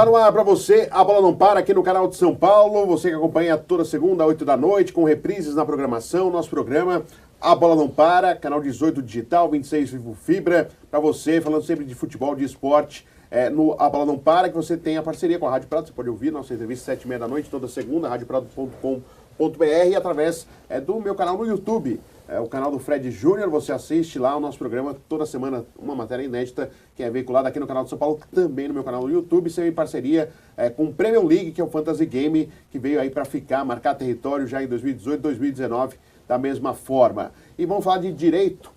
Tá no ar para você, a bola não para aqui no canal de São Paulo. Você que acompanha toda segunda, 8 da noite, com reprises na programação. Nosso programa A Bola Não Para, canal 18 digital, 26 Vivo Fibra. Para você, falando sempre de futebol, de esporte, no A Bola Não Para, que você tem a parceria com a Rádio Prado. Você pode ouvir nossa entrevista 7h30 da noite, toda segunda, radioprado.com.br, e através do meu canal no YouTube. O canal do Fred Júnior, você assiste lá o nosso programa toda semana, uma matéria inédita que é veiculada aqui no canal de São Paulo, também no meu canal no YouTube, sempre em parceria com o Premier League, que é o Fantasy Game, que veio aí para ficar, marcar território já em 2018, 2019, da mesma forma. E vamos falar de direito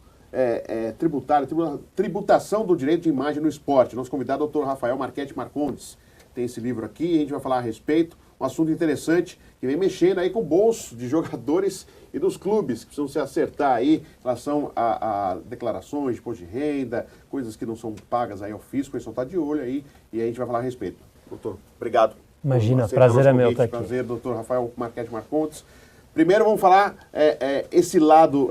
tributário, tributação do direito de imagem no esporte. Nosso convidado é o Dr. Rafael Marchetti Marcondes. Tem esse livro aqui e a gente vai falar a respeito, um assunto interessante que vem mexendo aí com o bolso de jogadores e dos clubes, que precisam se acertar aí em relação a declarações de imposto de renda, coisas que não são pagas aí ao fisco. O pessoal está de olho aí e a gente vai falar a respeito. Doutor, obrigado. Imagina, prazer é meu estar aqui. Prazer, doutor Rafael Marchetti Marcondes. Primeiro vamos falar esse lado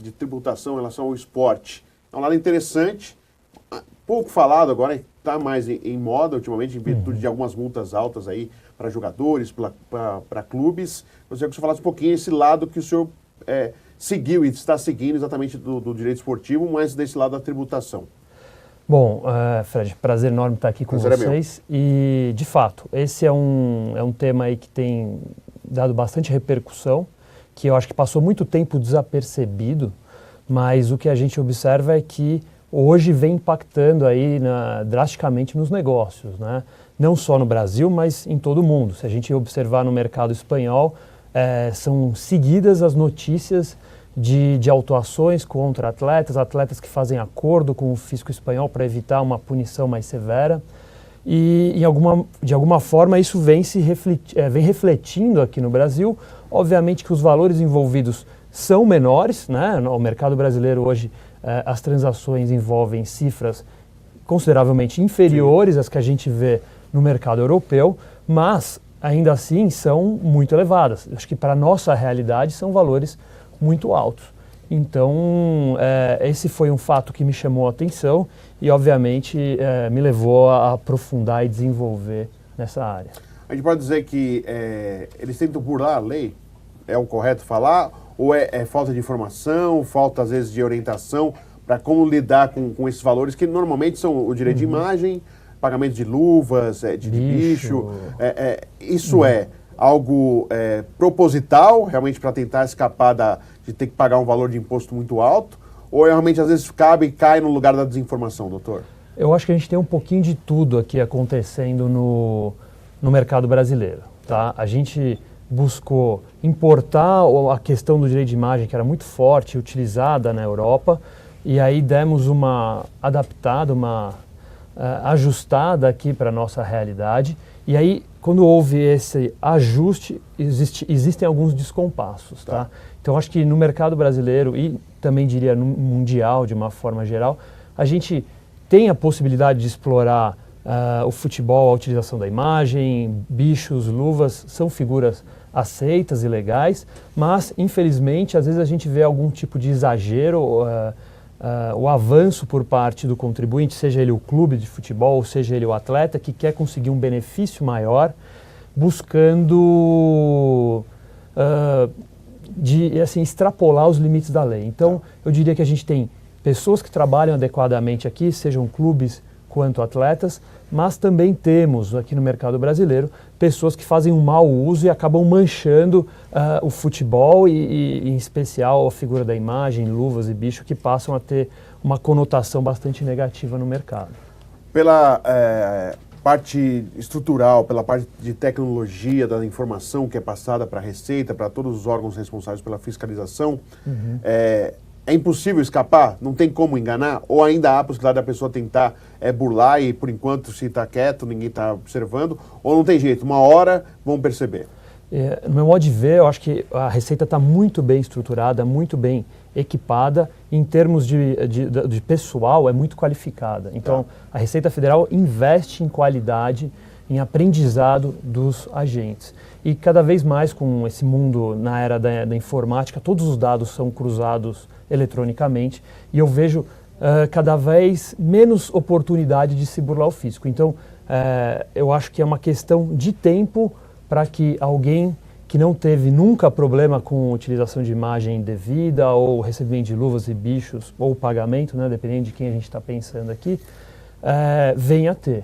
de tributação em relação ao esporte. É um lado interessante, pouco falado agora, está mais em moda ultimamente, em virtude de algumas multas altas aí para jogadores, para clubes. Eu gostaria que o senhor falasse um pouquinho esse lado que o senhor seguiu e está seguindo exatamente do direito esportivo, mas desse lado da tributação. Bom, Fred, prazer enorme estar aqui com vocês. E, de fato, esse é um tema aí que tem dado bastante repercussão, que eu acho que passou muito tempo desapercebido, mas o que a gente observa é que hoje vem impactando aí drasticamente nos negócios, né? Não só no Brasil, mas em todo o mundo. Se a gente observar no mercado espanhol, são seguidas as notícias de autuações contra atletas que fazem acordo com o fisco espanhol para evitar uma punição mais severa. E de alguma forma isso vem refletindo aqui no Brasil. Obviamente que os valores envolvidos são menores, né? No mercado brasileiro hoje as transações envolvem cifras consideravelmente inferiores às que a gente vê no mercado europeu, mas ainda assim são muito elevadas. Acho que para a nossa realidade são valores muito altos. Então, esse foi um fato que me chamou a atenção e, obviamente, me levou a aprofundar e desenvolver nessa área. A gente pode dizer que eles tentam burlar a lei? É o correto falar? Ou é falta de informação, falta, às vezes, de orientação para como lidar com esses valores que normalmente são o direito de imagem, pagamento de luvas, de bicho. Isso é algo proposital, realmente para tentar escapar de ter que pagar um valor de imposto muito alto? Ou realmente, às vezes, cabe e cai no lugar da desinformação, doutor? Eu acho que a gente tem um pouquinho de tudo aqui acontecendo no mercado brasileiro, tá? A gente buscou importar a questão do direito de imagem, que era muito forte, utilizada na Europa, e aí demos uma adaptada, uma ajustada aqui para a nossa realidade. E aí, quando houve esse ajuste, existem alguns descompassos, tá? Então, acho que no mercado brasileiro e também diria no mundial, de uma forma geral, a gente tem a possibilidade de explorar o futebol, a utilização da imagem, bichos, luvas, são figuras aceitas e legais, mas, infelizmente, às vezes a gente vê algum tipo de exagero, o avanço por parte do contribuinte, seja ele o clube de futebol, ou seja ele o atleta, que quer conseguir um benefício maior, buscando extrapolar os limites da lei. Então, eu diria que a gente tem pessoas que trabalham adequadamente aqui, sejam clubes quanto atletas, mas também temos aqui no mercado brasileiro pessoas que fazem um mau uso e acabam manchando o futebol e em especial a figura da imagem, luvas e bicho, que passam a ter uma conotação bastante negativa no mercado. Pela parte estrutural, pela parte de tecnologia da informação que é passada para a Receita, para todos os órgãos responsáveis pela fiscalização, é impossível escapar? Não tem como enganar? Ou ainda há a possibilidade da pessoa tentar burlar e, por enquanto, se está quieto, ninguém está observando? Ou não tem jeito? Uma hora vão perceber? No meu modo de ver, eu acho que a Receita está muito bem estruturada, muito bem equipada. Em termos de pessoal, é muito qualificada. Então, a Receita Federal investe em qualidade, em aprendizado dos agentes. E cada vez mais com esse mundo na era da informática, todos os dados são cruzados eletronicamente e eu vejo cada vez menos oportunidade de se burlar o fisco. Então, eu acho que é uma questão de tempo para que alguém que não teve nunca problema com utilização de imagem indevida ou recebimento de luvas e bichos ou pagamento, né, dependendo de quem a gente está pensando aqui, venha a ter.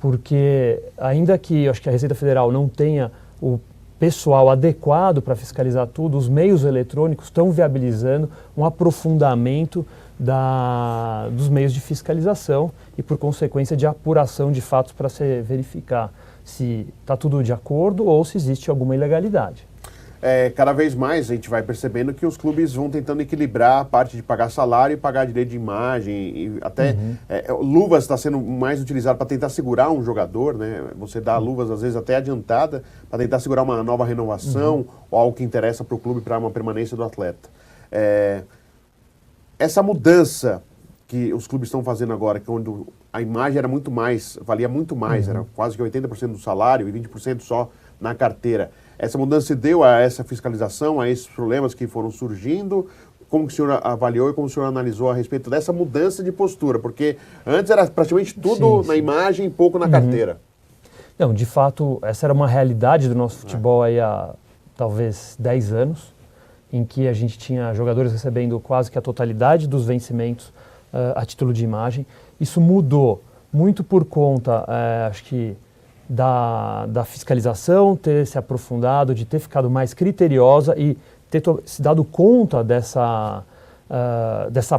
Porque ainda que eu acho que a Receita Federal não tenha o pessoal adequado para fiscalizar tudo, os meios eletrônicos estão viabilizando um aprofundamento dos meios de fiscalização e, por consequência, de apuração de fatos para se verificar se está tudo de acordo ou se existe alguma ilegalidade. Cada vez mais a gente vai percebendo que os clubes vão tentando equilibrar a parte de pagar salário e pagar direito de imagem. E até luvas está sendo mais utilizado para tentar segurar um jogador, né? Você dá luvas às vezes até adiantada para tentar segurar uma nova renovação ou algo que interessa para o clube para uma permanência do atleta. Essa mudança que os clubes estão fazendo agora, que onde a imagem era muito mais, valia muito mais, era quase que 80% do salário e 20% só na carteira. Essa mudança se deu a essa fiscalização, a esses problemas que foram surgindo? Como que o senhor avaliou e como o senhor analisou a respeito dessa mudança de postura? Porque antes era praticamente tudo na imagem e pouco na carteira. Não, de fato, essa era uma realidade do nosso futebol aí há talvez 10 anos, em que a gente tinha jogadores recebendo quase que a totalidade dos vencimentos a título de imagem. Isso mudou muito por conta, acho que, da fiscalização ter se aprofundado, de ter ficado mais criteriosa e ter se dado conta dessa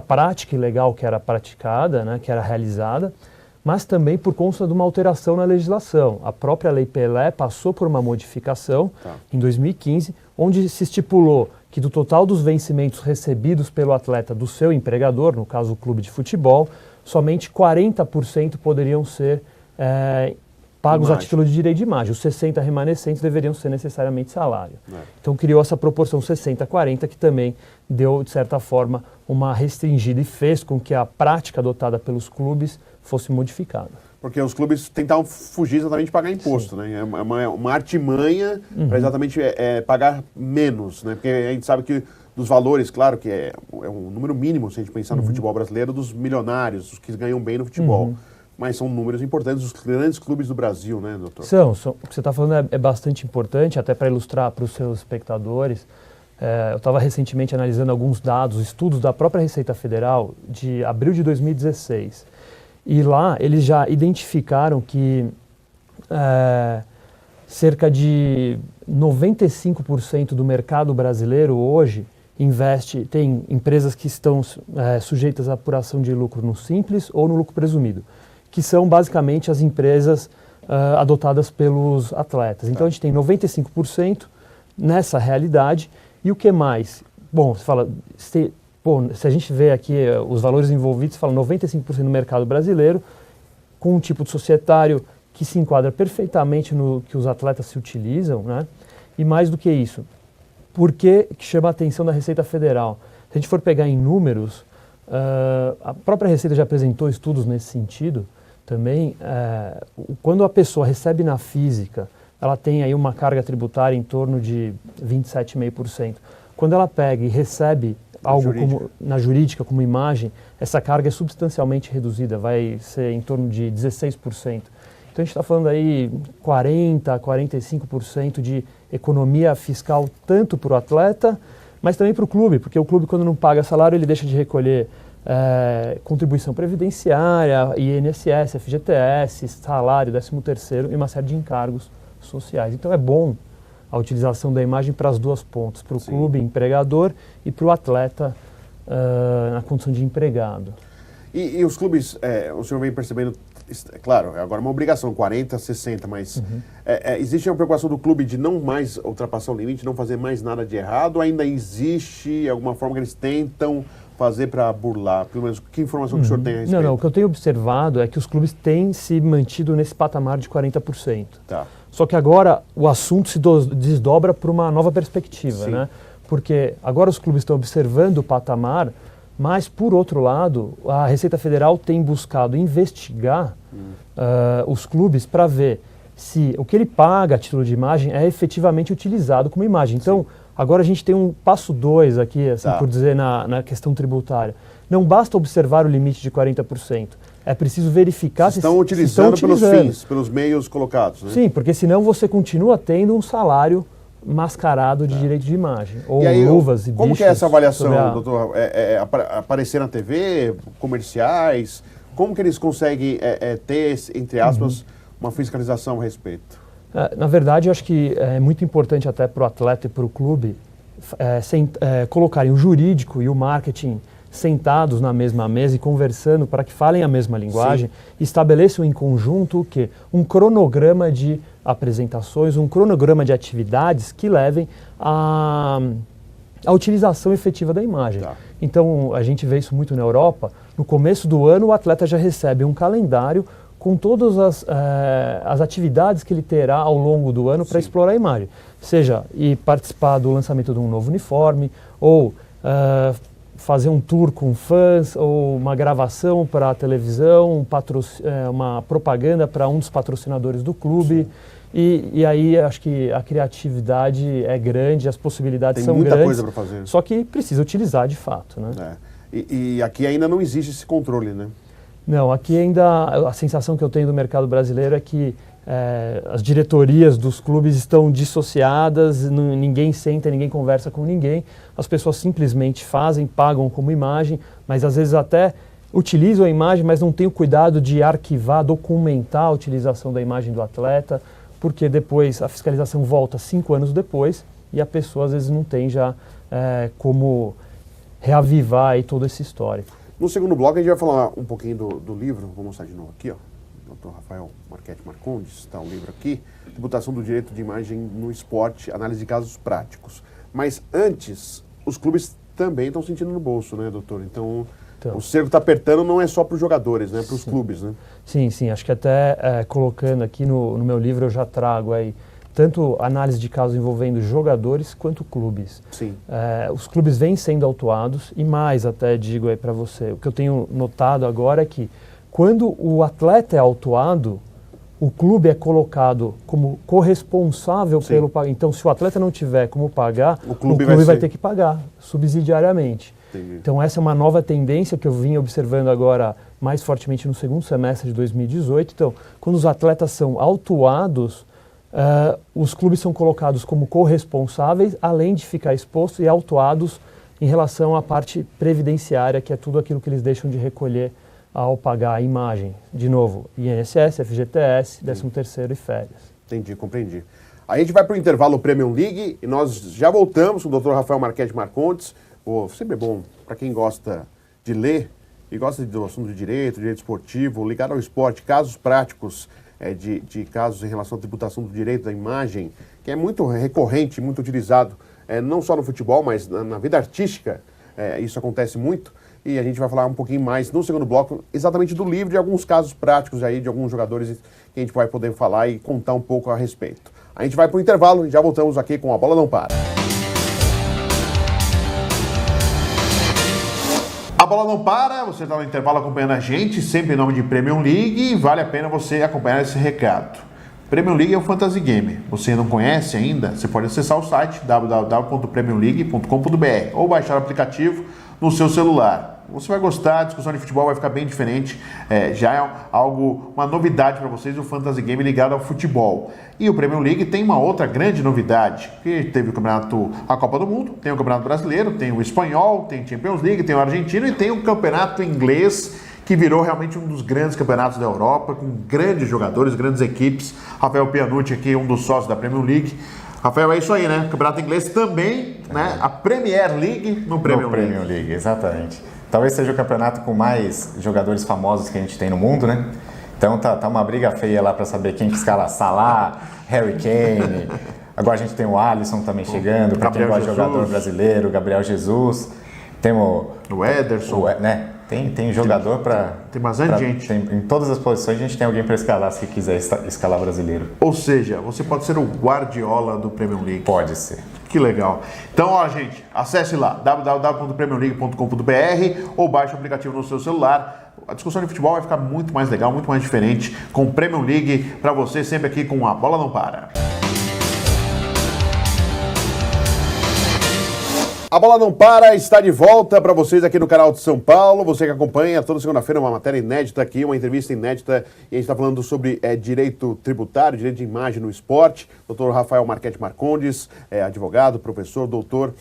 prática ilegal que era praticada, né, que era realizada, mas também por conta de uma alteração na legislação. A própria Lei Pelé passou por uma modificação em 2015, onde se estipulou que do total dos vencimentos recebidos pelo atleta do seu empregador, no caso o clube de futebol, somente 40% poderiam ser pagos a título de direito de imagem. Os 60% remanescentes deveriam ser necessariamente salário. Então criou essa proporção 60-40, que também deu, de certa forma, uma restringida e fez com que a prática adotada pelos clubes fosse modificada. Porque os clubes tentavam fugir exatamente de pagar imposto, né? É uma artimanha para exatamente pagar menos, né? Porque a gente sabe que dos valores, claro que é um número mínimo, se a gente pensar no futebol brasileiro, dos milionários, os que ganham bem no futebol. Mas são números importantes dos grandes clubes do Brasil, né, doutor? O que você está falando é bastante importante, até para ilustrar para os seus espectadores. Eu estava recentemente analisando alguns dados, estudos da própria Receita Federal de abril de 2016. E lá eles já identificaram que cerca de 95% do mercado brasileiro hoje tem empresas que estão sujeitas à apuração de lucro no simples ou no lucro presumido, que são basicamente as empresas adotadas pelos atletas. Então a gente tem 95% nessa realidade. E o que mais? Bom, você fala, se a gente vê aqui os valores envolvidos, você fala 95% no mercado brasileiro, com um tipo de societário que se enquadra perfeitamente no que os atletas se utilizam, né? E mais do que isso, por que chama a atenção da Receita Federal? Se a gente for pegar em números, a própria Receita já apresentou estudos nesse sentido também. Quando a pessoa recebe na física, ela tem aí uma carga tributária em torno de 27,5%. Quando ela pega e recebe algo na jurídica como imagem, essa carga é substancialmente reduzida, vai ser em torno de 16%. Então a gente está falando aí 40%, 45% de economia fiscal tanto para o atleta, mas também para o clube, porque o clube, quando não paga salário, ele deixa de recolher contribuição previdenciária, INSS, FGTS, salário, 13º e uma série de encargos sociais. Então é bom a utilização da imagem para as duas pontas, para o clube empregador e para o atleta na condição de empregado. E os clubes, o senhor vem percebendo, claro, agora é uma obrigação, 40, 60, mas existe uma preocupação do clube de não mais ultrapassar o limite, não fazer mais nada de errado? Ainda existe alguma forma que eles tentam fazer para burlar? Pelo menos, que informação que o senhor tem a respeito? Não, o que eu tenho observado é que os clubes têm se mantido nesse patamar de 40%. Tá. Só que agora o assunto se desdobra para uma nova perspectiva, né? Porque agora os clubes estão observando o patamar, mas, por outro lado, a Receita Federal tem buscado investigar os clubes para ver se o que ele paga a título de imagem é efetivamente utilizado como imagem. Então, agora a gente tem um passo 2 aqui, assim, por dizer, na questão tributária. Não basta observar o limite de 40%. É preciso verificar se estão utilizando pelos fins, pelos meios colocados. Né? Sim, porque senão você continua tendo um salário mascarado de direito de imagem. Ou e aí, luvas e como bichos. Que é essa avaliação, doutor? Aparecer na TV, comerciais? Como que eles conseguem ter, entre aspas, uma fiscalização a respeito? Na verdade, eu acho que é muito importante até para o atleta e para o clube colocarem o jurídico e o marketing sentados na mesma mesa e conversando para que falem a mesma linguagem, estabeleçam em conjunto o quê? Um cronograma de apresentações, um cronograma de atividades que levem à utilização efetiva da imagem. Então, a gente vê isso muito na Europa. No começo do ano, o atleta já recebe um calendário com todas as atividades que ele terá ao longo do ano para explorar a imagem. Seja participar do lançamento de um novo uniforme, ou fazer um tour com fãs, ou uma gravação para a televisão, uma propaganda para um dos patrocinadores do clube. E aí acho que a criatividade é grande, as possibilidades são grandes. Tem muita coisa para fazer. Só que precisa utilizar de fato, né? E aqui ainda não existe esse controle, né? Não, aqui ainda a sensação que eu tenho do mercado brasileiro é que as diretorias dos clubes estão dissociadas, ninguém senta, ninguém conversa com ninguém, as pessoas simplesmente fazem, pagam como imagem, mas às vezes até utilizam a imagem, mas não têm o cuidado de arquivar, documentar a utilização da imagem do atleta, porque depois a fiscalização volta 5 anos depois e a pessoa às vezes não tem já como reavivar aí todo esse histórico. No segundo bloco a gente vai falar um pouquinho do livro, vou mostrar de novo aqui, ó. Dr. Rafael Marchetti Marcondes, está o livro aqui, Tributação do Direito de Imagem no Esporte, Análise de Casos Práticos. Mas antes, os clubes também estão sentindo no bolso, né, doutor? Então o cerco está apertando não é só para os jogadores, né, para os clubes, né? Sim, acho que até colocando aqui no meu livro eu já trago aí tanto análise de casos envolvendo jogadores quanto clubes. Sim. Os clubes vêm sendo autuados e mais até digo aí para você, o que eu tenho notado agora é que quando o atleta é autuado, o clube é colocado como corresponsável pelo pagamento. Então, se o atleta não tiver como pagar, o clube vai ter que pagar subsidiariamente. Entendi. Então, essa é uma nova tendência que eu vim observando agora mais fortemente no segundo semestre de 2018. Então, quando os atletas são autuados, os clubes são colocados como corresponsáveis, além de ficar expostos e autuados em relação à parte previdenciária, que é tudo aquilo que eles deixam de recolher ao pagar a imagem. De novo, INSS, FGTS, 13º e férias. Entendi, compreendi. Aí a gente vai para o intervalo Premium League e nós já voltamos com o Dr. Rafael Marchetti Marcondes. Sempre é bom para quem gosta de ler e gosta do assunto de direito esportivo, ligado ao esporte, casos práticos de casos em relação à tributação do direito da imagem, que é muito recorrente, muito utilizado, não só no futebol, mas na vida artística, isso acontece muito. E a gente vai falar um pouquinho mais no segundo bloco, exatamente do livro, de alguns casos práticos aí, de alguns jogadores que a gente vai poder falar e contar um pouco a respeito. A gente vai para o intervalo e já voltamos aqui com A Bola Não Para. A Bola Não Para, você está no intervalo acompanhando a gente, sempre em nome de Premium League, e vale a pena você acompanhar esse recado. Premium League é um fantasy game. Você não conhece ainda? Você pode acessar o site www.premiumleague.com.br ou baixar o aplicativo no seu celular. Você vai gostar, a discussão de futebol vai ficar bem diferente, já é uma novidade para vocês, o Fantasy Game ligado ao futebol. E o Premier League tem uma outra grande novidade, que teve o campeonato, a Copa do Mundo, tem o Campeonato Brasileiro, tem o Espanhol, tem o Champions League, tem o Argentino e tem o Campeonato Inglês, que virou realmente um dos grandes campeonatos da Europa, com grandes jogadores, grandes equipes. Rafael Pianucci aqui, um dos sócios da Premier League. Rafael, é isso aí, né? Campeonato Inglês também, né? A Premier League no Premier League. Premier League, exatamente. Talvez seja o campeonato com mais jogadores famosos que a gente tem no mundo, né? Então tá uma briga feia lá para saber quem que escala Salah, Harry Kane. Agora a gente tem o Alisson também chegando, para quem gosta de jogador brasileiro, Gabriel Jesus. Temos o Ederson. Né? Tem jogador para... Tem bastante gente. Em todas as posições a gente tem alguém para escalar se quiser escalar brasileiro. Ou seja, você pode ser o Guardiola do Premier League. Pode ser. Que legal. Então, ó, gente, acesse lá www.premiumleague.com.br ou baixe o aplicativo no seu celular. a discussão de futebol vai ficar muito mais legal, muito mais diferente com o Premier League para você, sempre aqui com A Bola Não Para. A Bola Não Para está de volta para vocês aqui no canal de São Paulo. Você que acompanha toda segunda-feira uma matéria inédita aqui, uma entrevista inédita. E a gente está falando sobre direito tributário, direito de imagem no esporte. Dr. Rafael Marchetti Marcondes, advogado, professor, doutor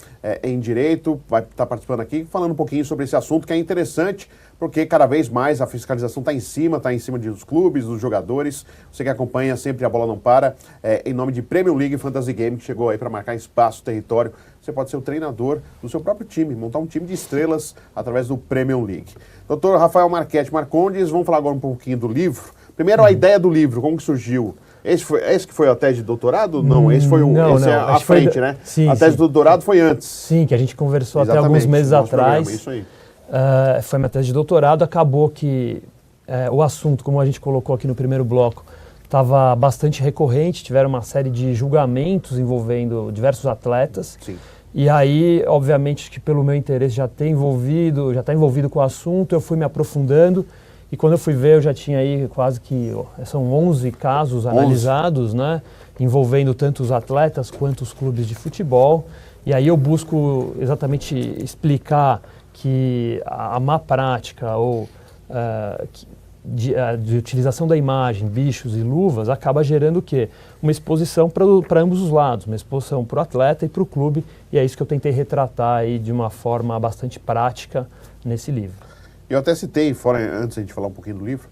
em direito, vai estar participando aqui, falando um pouquinho sobre esse assunto que é interessante, porque cada vez mais a fiscalização está em cima dos clubes, dos jogadores. Você que acompanha sempre a Bola Não Para, em nome de Premier League Fantasy Game, que chegou aí para marcar espaço, território. Você pode ser o treinador do seu próprio time, montar um time de estrelas através do Premier League. Dr. Rafael Marchetti Marcondes, vamos falar agora um pouquinho do livro. Primeiro, a ideia do livro, como que surgiu? Esse que foi a tese de doutorado? Não, esse foi a frente, né? Sim, a tese do doutorado foi antes. Sim, que a gente conversou até alguns meses atrás. Isso aí. Foi minha tese de doutorado, acabou que o assunto, como a gente colocou aqui no primeiro bloco, estava bastante recorrente, tiveram uma série de julgamentos envolvendo diversos atletas. Sim. E aí, obviamente, que pelo meu interesse já está envolvido com o assunto, eu fui me aprofundando e quando eu fui ver eu já tinha aí quase que, são 11 casos analisados, né, envolvendo tanto os atletas quanto os clubes de futebol. E aí eu busco exatamente explicar que a má prática ou de utilização da imagem, bichos e luvas, acaba gerando o quê? Uma exposição para ambos os lados, uma exposição para o atleta e para o clube, e é isso que eu tentei retratar aí de uma forma bastante prática nesse livro. Eu até citei, antes de a gente falar um pouquinho do livro,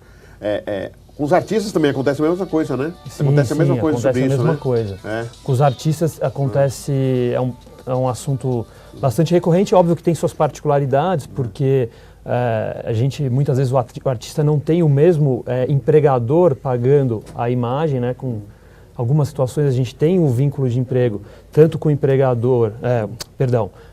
com os artistas também acontece a mesma coisa, né? Acontece a mesma coisa sobre isso, né? Acontece a mesma coisa. Com os artistas acontece, é um assunto bastante recorrente, óbvio que tem suas particularidades, porque a gente, muitas vezes, o artista não tem o mesmo empregador pagando a imagem, né? Com algumas situações a gente tem o vínculo de emprego, tanto com o empregador,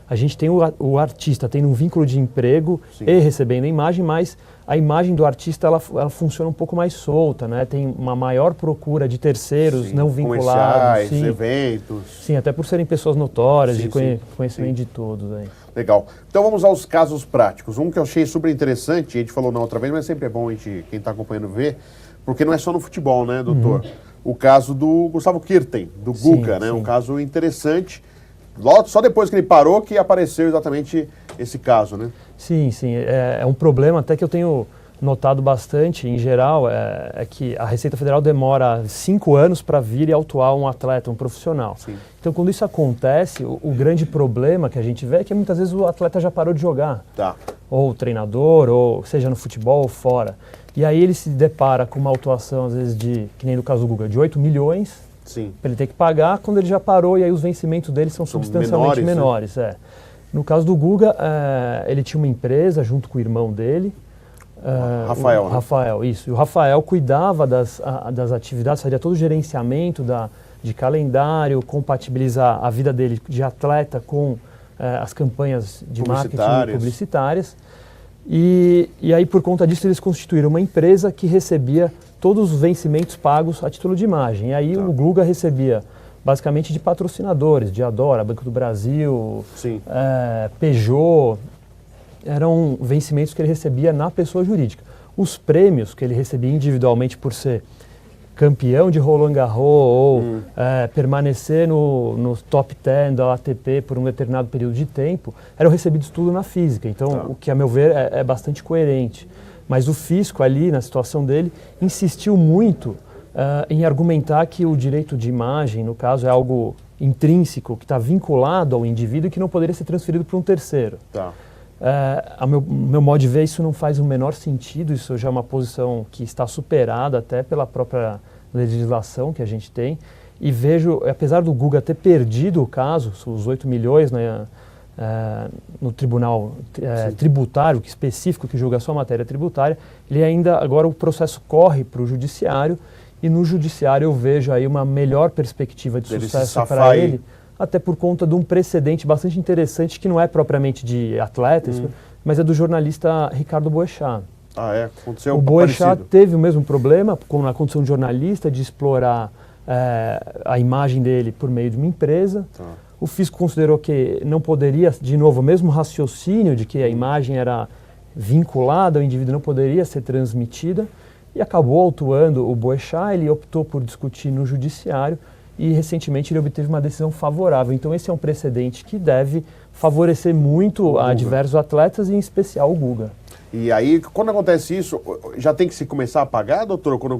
a gente tem o artista tendo um vínculo de emprego e recebendo a imagem, mas a imagem do artista ela funciona um pouco mais solta, né? Tem uma maior procura de terceiros não vinculados. Eventos. Sim, até por serem pessoas notórias, de conhecimento de todos. Aí. Legal. Então vamos aos casos práticos. Um que eu achei super interessante, a gente falou na outra vez, mas sempre é bom quem está acompanhando ver, porque não é só no futebol, né, doutor? O caso do Gustavo Kuerten, do Guga, né? Um caso interessante. Só depois que ele parou que apareceu exatamente esse caso, né? Sim. É um problema até que eu tenho notado bastante, em geral, é que a Receita Federal demora 5 anos para vir e autuar um atleta, um profissional. Sim. Então, quando isso acontece, o grande problema que a gente vê é que muitas vezes o atleta já parou de jogar. Ou o treinador, ou seja no futebol ou fora. E aí ele se depara com uma autuação, às vezes, que nem no caso do Guga, de 8 milhões, para ele ter que pagar quando ele já parou, e aí os vencimentos dele são substancialmente menores. Né? No caso do Guga, ele tinha uma empresa junto com o irmão dele, Rafael, né? Rafael, isso. E o Rafael cuidava das atividades, fazia todo o gerenciamento de calendário, compatibilizar a vida dele de atleta com as campanhas de marketing publicitárias. E aí, por conta disso, eles constituíram uma empresa que recebia todos os vencimentos pagos a título de imagem. E aí o Guga recebia basicamente de patrocinadores, de Adora, Banco do Brasil, Peugeot. Eram vencimentos que ele recebia na pessoa jurídica. Os prêmios que ele recebia individualmente por ser campeão de Roland Garros ou permanecer no top 10 da ATP por um determinado período de tempo, eram recebidos tudo na física. Então, o que, a meu ver, é bastante coerente. Mas o fisco ali, na situação dele, insistiu muito em argumentar que o direito de imagem, no caso, é algo intrínseco, que está vinculado ao indivíduo e que não poderia ser transferido para um terceiro. A meu modo de ver, isso não faz o menor sentido, isso já é uma posição que está superada até pela própria legislação que a gente tem, e vejo, apesar do Guga ter perdido o caso, os 8 milhões no tribunal tributário, específico, que julga só a matéria tributária, ele ainda, agora o processo corre para o judiciário, e no judiciário eu vejo aí uma melhor perspectiva de sucesso para ele, até por conta de um precedente bastante interessante, que não é propriamente de atletas, mas é do jornalista Ricardo Boechat. Aconteceu o Boechat teve o mesmo problema, como na condição de jornalista, de explorar a imagem dele por meio de uma empresa. O fisco considerou que não poderia, de novo, o mesmo raciocínio de que a imagem era vinculada ao indivíduo, não poderia ser transmitida, e acabou autuando o Boechat. Ele optou por discutir no judiciário e recentemente ele obteve uma decisão favorável. Então esse é um precedente que deve favorecer muito a diversos atletas, e em especial o Guga. E aí, quando acontece isso, já tem que se começar a pagar, doutor? Quando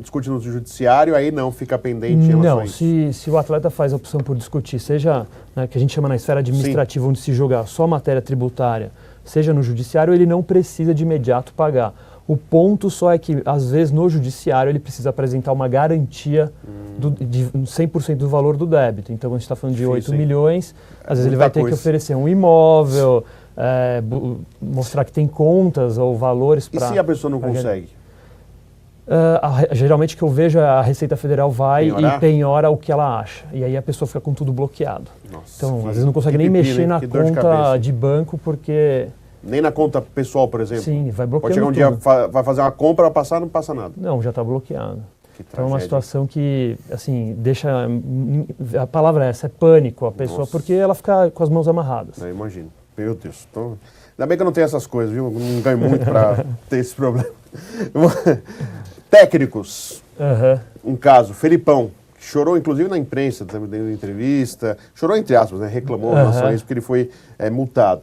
discute no judiciário, aí não fica pendente em relação a isso? Não, se o atleta faz a opção por discutir, seja, né, que a gente chama na esfera administrativa, onde se joga só matéria tributária, seja no judiciário, ele não precisa de imediato pagar. O ponto só é que, às vezes, no judiciário, ele precisa apresentar uma garantia de 100% do valor do débito. Então, quando a gente está falando de 8 milhões, às vezes ele vai ter que oferecer um imóvel, mostrar que tem contas ou valores para... E se a pessoa não consegue? Geralmente o que eu vejo é a Receita Federal vai e penhora o que ela acha. E aí a pessoa fica com tudo bloqueado. Nossa, então, às vezes não consegue nem mexer na conta de banco porque... Nem na conta pessoal, por exemplo? Sim, vai bloqueando. Pode chegar um dia, vai fazer uma compra, vai passar, não passa nada. Não, já está bloqueado. Então é uma situação que, assim, deixa... A palavra é essa, é pânico a pessoa, porque ela fica com as mãos amarradas. Eu imagino. Meu Deus. Ainda bem que eu não tenho essas coisas, viu? Não ganho muito para ter esse problema. Técnicos. Um caso, Felipão, que chorou inclusive na imprensa, dando entrevista. Chorou entre aspas, né? Reclamou em relação a isso, porque ele foi multado.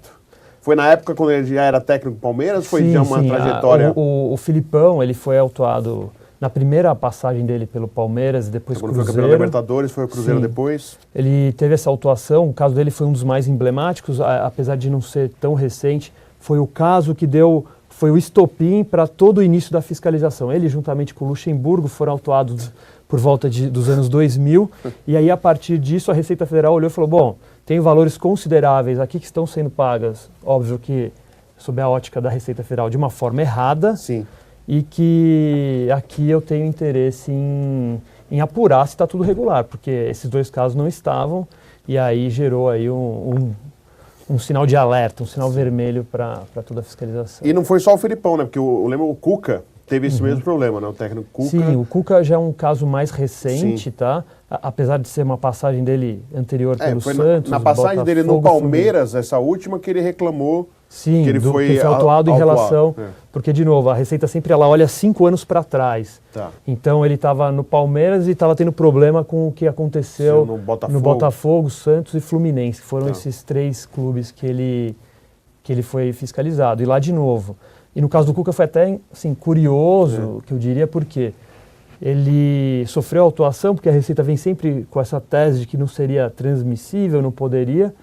Foi na época quando ele já era técnico do Palmeiras? Foi já uma trajetória? O Filipão, ele foi autuado na primeira passagem dele pelo Palmeiras e depois quando Cruzeiro. Foi campeão da Libertadores, foi o Cruzeiro depois? Ele teve essa autuação, o caso dele foi um dos mais emblemáticos, apesar de não ser tão recente. Foi o caso que foi o estopim para todo o início da fiscalização. Ele, juntamente com o Luxemburgo, foram autuados por volta dos anos 2000. E aí, a partir disso, a Receita Federal olhou e falou, bom, tem valores consideráveis aqui que estão sendo pagas, óbvio que sob a ótica da Receita Federal, de uma forma errada. Sim. E que aqui eu tenho interesse em apurar se está tudo regular, porque esses dois casos não estavam, e aí gerou aí um sinal de alerta, um sinal vermelho para toda a fiscalização. E não foi só o Felipão, né? Porque eu lembro o Cuca teve esse mesmo problema, né? O técnico Cuca. Sim, o Cuca já é um caso mais recente, tá? Apesar de ser uma passagem dele anterior pelo Santos. Na passagem dele no Palmeiras, essa última, que ele reclamou. Sim, que ele foi autuado em relação... Porque, de novo, a Receita sempre ela olha 5 anos para trás. Tá. Então, ele estava no Palmeiras e estava tendo problema com o que aconteceu no Botafogo, Santos e Fluminense. Foram esses 3 clubes que ele foi fiscalizado. E lá, de novo. E no caso do Cuca foi até assim, curioso, que eu diria, porque ele sofreu autuação, porque a Receita vem sempre com essa tese de que não seria transmissível, não poderia.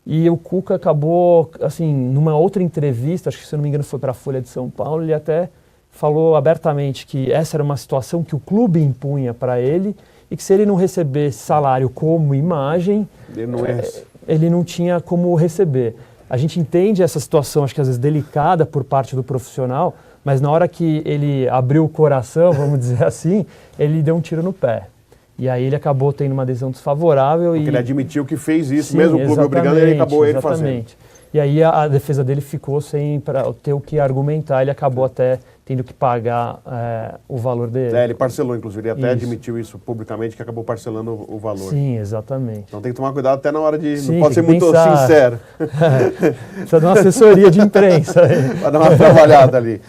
E o Cuca acabou, assim, numa outra entrevista, acho que se eu não me engano foi para a Folha de São Paulo, ele até falou abertamente que essa era uma situação que o clube impunha para ele e que se ele não recebesse salário como imagem, ele não tinha como receber. A gente entende essa situação, acho que às vezes delicada por parte do profissional, mas na hora que ele abriu o coração, vamos dizer assim, ele deu um tiro no pé. E aí ele acabou tendo uma decisão desfavorável. Porque ele admitiu que fez isso, mesmo o clube obrigando, ele acabou ele fazendo. E aí a defesa dele ficou sem ter o que argumentar, ele acabou até tendo que pagar o valor dele. Ele parcelou, inclusive, ele até admitiu isso publicamente, que acabou parcelando o valor. Sim, exatamente. Então tem que tomar cuidado até na hora de... Sim, não pode ser muito sincero. Precisa de uma assessoria de imprensa. Para dar uma trabalhada ali.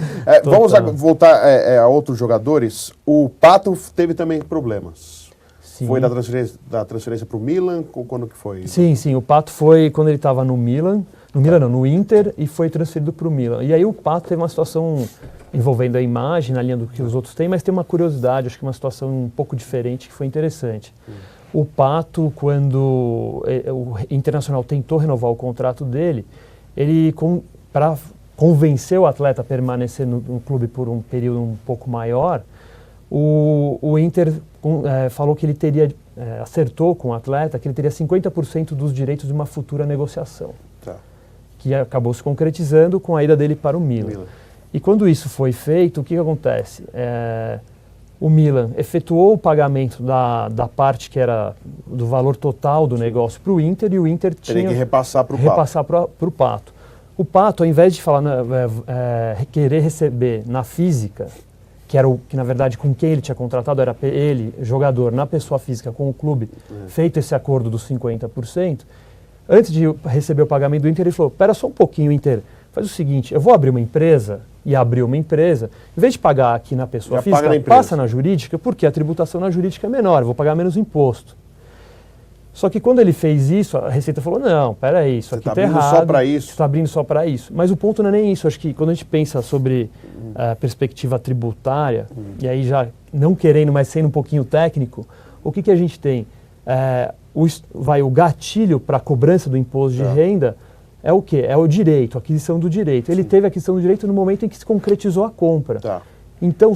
Vamos voltar a outros jogadores. O Pato teve também problemas. Sim. Foi da transferência para o Milan? Quando que foi? Sim. O Pato foi quando ele estava no Milan. No Inter, e foi transferido para o Milan. E aí o Pato teve uma situação envolvendo a imagem, na linha do que os outros têm, mas tem uma curiosidade, acho que uma situação um pouco diferente, que foi interessante. O Pato, quando o Internacional tentou renovar o contrato dele, ele, para convencer o atleta a permanecer no clube por um período um pouco maior, o Inter falou que ele teria, acertou com o atleta, que ele teria 50% dos direitos de uma futura negociação. Tá. Que acabou se concretizando com a ida dele para o Milan. E quando isso foi feito, o que acontece? O Milan efetuou o pagamento da parte que era do valor total do negócio para o Inter, e o Inter tinha que repassar para o Pato. O Pato, ao invés de falar querer receber na física, que na verdade com quem ele tinha contratado, era ele, jogador, na pessoa física com o clube, feito esse acordo dos 50%, antes de receber o pagamento do Inter, ele falou, espera só um pouquinho, Inter, faz o seguinte, eu vou abrir uma empresa e abrir uma empresa, em vez de pagar aqui na pessoa física, passa na jurídica, porque a tributação na jurídica é menor, eu vou pagar menos imposto. Só que quando ele fez isso, a Receita falou, não, peraí, isso aqui está errado. Só para isso. Você está abrindo só para isso. Mas o ponto não é nem isso. Acho que quando a gente pensa sobre a perspectiva tributária, e aí já não querendo, mas sendo um pouquinho técnico, o que a gente tem? O gatilho para a cobrança do imposto de renda é o quê? É o direito, a aquisição do direito. Ele teve a aquisição do direito no momento em que se concretizou a compra. Então,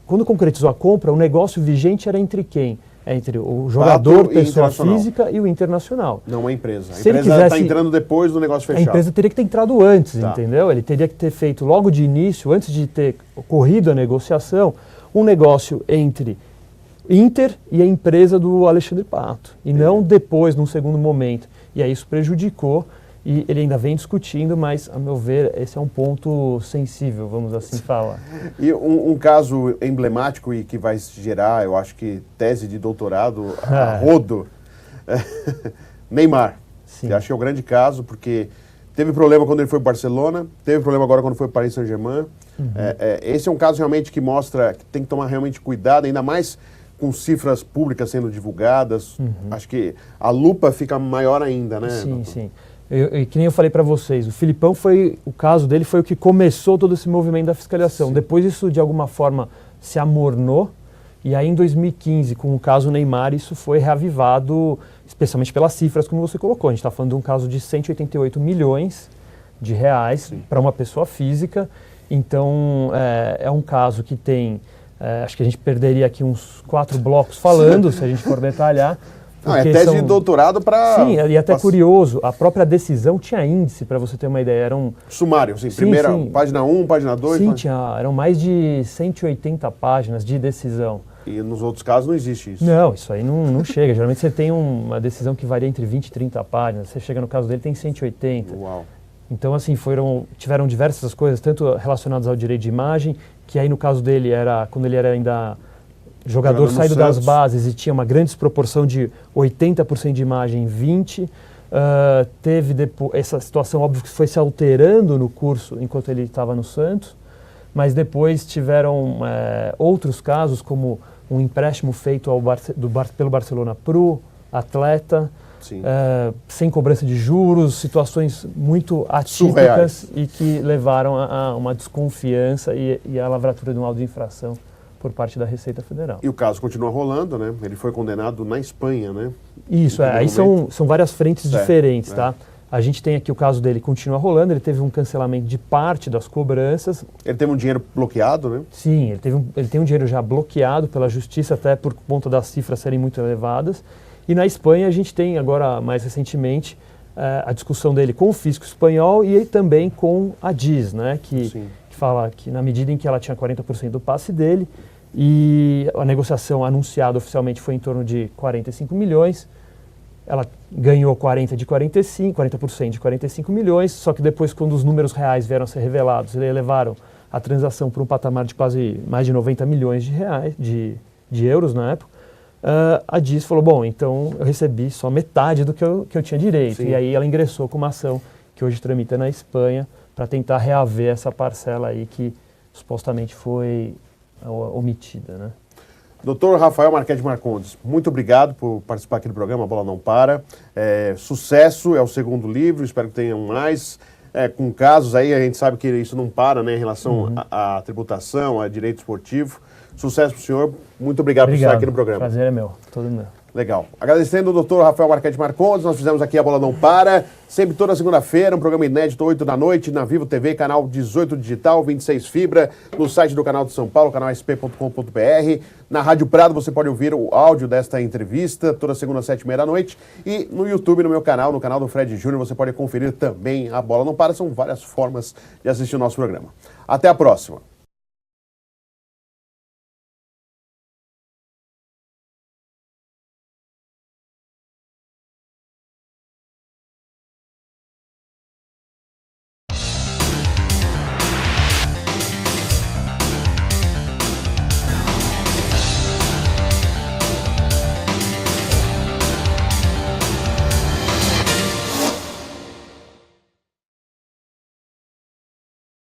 quando concretizou a compra, o negócio vigente era entre quem? Entre o jogador, pessoa física e o internacional. Não a empresa. A empresa está entrando depois do negócio fechado. A empresa teria que ter entrado antes, entendeu? Ele teria que ter feito logo de início, antes de ter ocorrido a negociação, um negócio entre Inter e a empresa do Alexandre Pato. E não depois, num segundo momento. E aí isso prejudicou. E ele ainda vem discutindo, mas, a meu ver, esse é um ponto sensível, vamos assim falar. E um caso emblemático e que vai gerar, eu acho que tese de doutorado a rodo, Neymar. Sim. Eu acho que é o grande caso, porque teve problema quando ele foi para o Barcelona, teve problema agora quando foi para o Paris Saint-Germain. Esse é um caso realmente que mostra que tem que tomar realmente cuidado, ainda mais com cifras públicas sendo divulgadas. Acho que a lupa fica maior ainda, né? Sim, sim. Que nem eu falei para vocês, o Filipão o caso dele foi o que começou todo esse movimento da fiscalização. Sim. Depois isso, de alguma forma, se amornou. E aí, em 2015, com o caso Neymar, isso foi reavivado, especialmente pelas cifras, como você colocou. A gente está falando de um caso de 188 milhões de reais para uma pessoa física. Então, é um caso que tem... acho que a gente perderia aqui uns 4 blocos falando, se a gente for detalhar. É tese de doutorado para... Sim, e até curioso, a própria decisão tinha índice, para você ter uma ideia. Era sumário, sim. Primeira, página 1, página 2... Sim, eram mais de 180 páginas de decisão. E nos outros casos não existe isso? Não, isso aí não chega. Geralmente você tem uma decisão que varia entre 20 e 30 páginas. Você chega no caso dele, tem 180. Uau. Então, assim, tiveram diversas coisas, tanto relacionadas ao direito de imagem, que aí no caso dele era quando ele era ainda... jogador saído das bases e tinha uma grande desproporção de 80% de imagem, 20%. Teve depois, essa situação, óbvio, que foi se alterando no curso enquanto ele estava no Santos, mas depois tiveram outros casos, como um empréstimo feito pelo Barcelona para o atleta, sem cobrança de juros, situações muito atípicas e que levaram a uma desconfiança e a lavratura de um auto de infração por parte da Receita Federal. E o caso continua rolando, né? Ele foi condenado na Espanha, né? Isso, aí são várias frentes diferentes, tá? A gente tem aqui o caso dele, continua rolando, ele teve um cancelamento de parte das cobranças. Ele teve um dinheiro bloqueado, né? Sim, ele tem um dinheiro já bloqueado pela justiça, até por conta das cifras serem muito elevadas. E na Espanha a gente tem agora, mais recentemente, a discussão dele com o fisco espanhol e também com a DIS, né? Que fala que na medida em que ela tinha 40% do passe dele e a negociação anunciada oficialmente foi em torno de 45 milhões, ela ganhou 40% de 45 milhões, só que depois, quando os números reais vieram a ser revelados, eles levaram a transação para um patamar de quase mais de 90 milhões de reais, de euros na época. A DIS falou, bom, então eu recebi só metade do que eu tinha direito. Sim. E aí ela ingressou com uma ação que hoje tramita na Espanha para tentar reaver essa parcela aí que supostamente foi omitida, né? Dr. Rafael Marchetti Marcondes, muito obrigado por participar aqui do programa A Bola Não Para. Sucesso, é o segundo livro, espero que tenham mais. Com casos aí, a gente sabe que isso não para, né, em relação à tributação, a direito esportivo. Sucesso para o senhor, muito obrigado por estar aqui no programa. Prazer é meu, todo meu. Legal. Agradecendo o Dr. Rafael Marchetti Marcondes, nós fizemos aqui A Bola Não Para, sempre toda segunda-feira, um programa inédito, 8 da noite, na Vivo TV, canal 18 Digital, 26 Fibra, no site do Canal de São Paulo, canalsp.com.br. Na Rádio Prado você pode ouvir o áudio desta entrevista, toda segunda, 7h30 da noite. E no YouTube, no meu canal, no canal do Fred Júnior, você pode conferir também A Bola Não Para. São várias formas de assistir o nosso programa. Até a próxima.